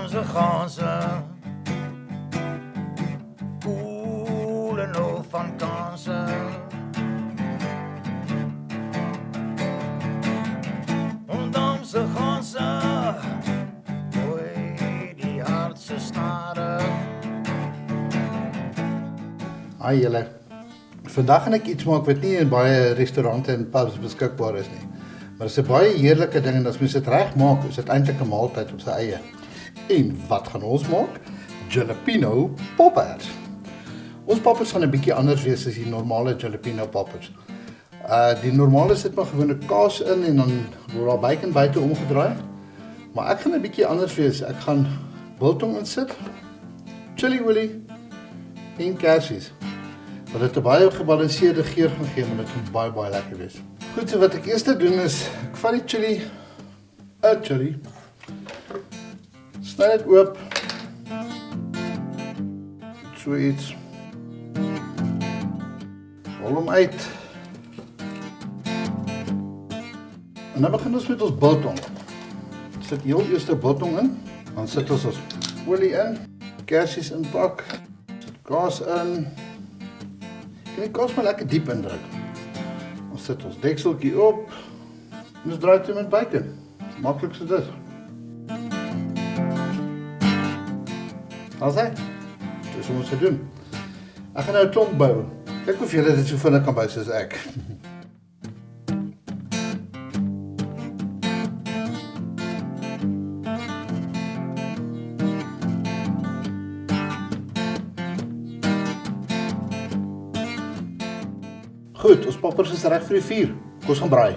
onze ganzen. Koelen hoofd van kansen. Onze ganzen. Oei, die hartse staren. Hi julle. Vandag gaan ek iets maak wat nie in baie restaurante en pubs beskikbaar is nie. Maar dit is 'n baie heerlike ding en as mens dit reg maak, is dit eintlik 'n maaltyd op sy eie. En wat gaan ons maak? Jalapeno poppers. Ons poppers gaan 'n bietjie anders wees as die normale jalapeno poppers. Die normale sit maar gewone kaas in en dan word daar bacon buite omgedraai. Maar ek gaan 'n bietjie anders wees. Ek gaan biltong insit, chili willy en kersies. Wat dit 'n baie gebalanseerde geur gaan gee, maar dit gaan baie lekker wees. Goed, so wat ek eers doen is, ek vat die chili, sny dit oop, so iets, rol hom uit, en dan begin ons met ons biltong. Sit heel eers die biltong in, dan sit ons olie in, kersies inpak, sit kaas in, en die kaas maar lekker diep indruk. Ons sit ons dekseltjie op, en ons draai toe met bacon. Maklik so dit. Alsai, dis hoe ons dit doen. Ek gaan nou 'n klomp bou. Kyk of julle dit so vinnig kan bou soos ek. Goed, ons poppers is reg vir die vuur. Kom ons gaan braai.